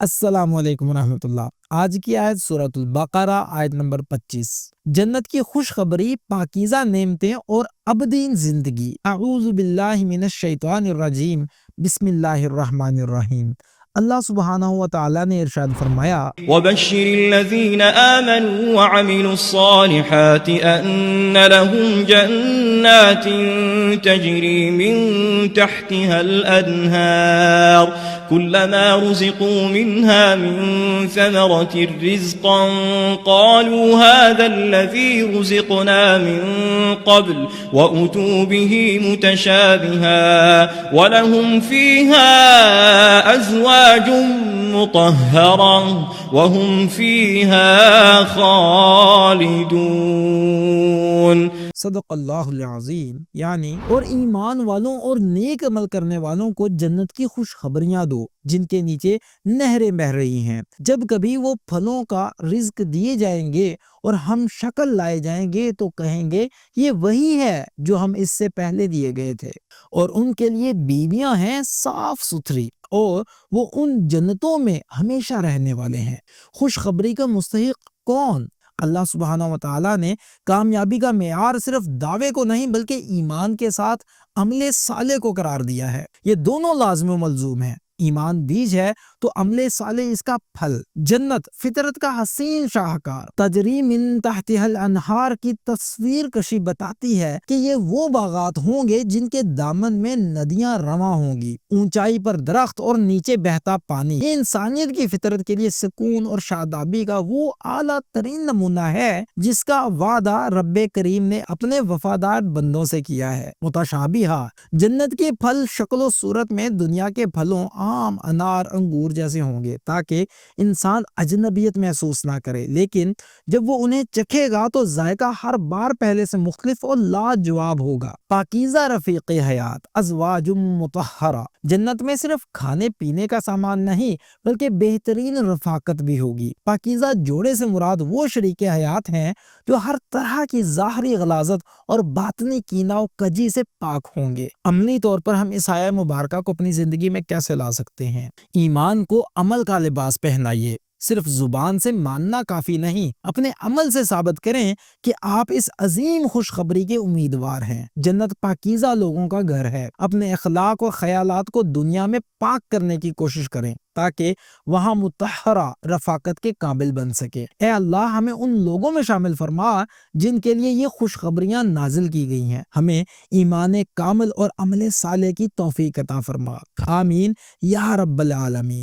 السلام علیکم ورحمۃ اللہ۔ آج کی آیت سورۃ البقرہ آیت نمبر 25۔ جنت کی خوشخبری، پاکیزہ نعمتیں اور ابدین زندگی۔ اعوذ باللہ من الشیطان الرجیم، بسم اللہ الرحمن الرحیم۔ اللہ سبحانہ و تعالیٰ نے ارشاد فرمایا، وَبَشِّرِ الَّذِينَ آمَنُوا وَعَمِلُوا الصَّالِحَاتِ أَنَّ لَهُمْ جَنَّاتٍ تَجْرِي مِن تَحْتِهَا الْأَنْهَارُ كُلَّمَا رُزِقُوا مِنْهَا مِن ثَمَرَةٍ رِزْقًا قَالُوا هَذَا الَّذِي رُزِقْنَا مِن قَبْلُ وَأُتُوا بِهِ مُتَشَابِهًا وَلَهُمْ فِيهَا أَزْوَاجٌ مُطَهَّرَةٌ وَهُمْ فِيهَا خَالِدُونَ۔ صدق اللہ العظیم، یعنی اور ایمان والوں اور نیک عمل کرنے والوں کو جنت کی خوشخبریاں دو جن کے نیچے نہریں بہہ رہی ہیں۔ جب کبھی وہ پھلوں کا رزق دیے جائیں گے اور ہم شکل لائے جائیں گے تو کہیں گے یہ وہی ہے جو ہم اس سے پہلے دیے گئے تھے، اور ان کے لیے بیویاں ہیں صاف ستھری، اور وہ ان جنتوں میں ہمیشہ رہنے والے ہیں۔ خوشخبری کا مستحق کون؟ اللہ سبحانہ و تعالیٰ نے کامیابی کا معیار صرف دعوے کو نہیں بلکہ ایمان کے ساتھ عمل صالح کو قرار دیا ہے۔ یہ دونوں لازم و ملزوم ہیں۔ ایمان بیج ہے تو عمل صالح اس کا پھل۔ جنت فطرت کا حسین شاہکار تجری من تحتها الانہار کی تصویر کشی بتاتی ہے کہ یہ وہ باغات ہوں گے جن کے دامن میں ندیاں رواں ہوں گی، اونچائی پر درخت اور نیچے بہتا پانی۔ یہ انسانیت کی فطرت کے لیے سکون اور شادابی کا وہ اعلیٰ ترین نمونہ ہے جس کا وعدہ رب کریم نے اپنے وفادار بندوں سے کیا ہے۔ متشابہہ، جنت کے پھل شکل و صورت میں دنیا کے پھلوں آم، انار، انگور جیسے ہوں گے تاکہ انسان اجنبیت محسوس نہ کرے، لیکن جب وہ انہیں چکھے گا تو ذائقہ ہر بار پہلے سے مختلف اور لاجواب ہوگا۔ پاکیزہ رفیق حیات، ازواج مطہرہ، جنت میں صرف کھانے پینے کا سامان نہیں بلکہ بہترین رفاقت بھی ہوگی۔ پاکیزہ جوڑے سے مراد وہ شریک حیات ہیں جو ہر طرح کی ظاہری غلاظت اور باطنی کینہ و کجی سے پاک ہوں گے۔ عملی طور پر ہم اس آیہ مبارکہ کو اپنی زندگی میں کیسے لا سکتے ہیں؟ ایمان کو عمل کا لباس پہنائیے۔ صرف زبان سے ماننا کافی نہیں، اپنے عمل سے ثابت کریں کہ آپ اس عظیم خوشخبری کے امیدوار ہیں۔ جنت پاکیزہ لوگوں کا گھر ہے۔ اپنے اخلاق اور خیالات کو دنیا میں پاک کرنے کی کوشش کریں تاکہ وہاں مطہرہ رفاقت کے قابل بن سکے۔ اے اللہ، ہمیں ان لوگوں میں شامل فرما جن کے لیے یہ خوشخبریاں نازل کی گئی ہیں۔ ہمیں ایمان کامل اور عمل صالح کی توفیق عطا فرما۔ آمین یا رب العالمین۔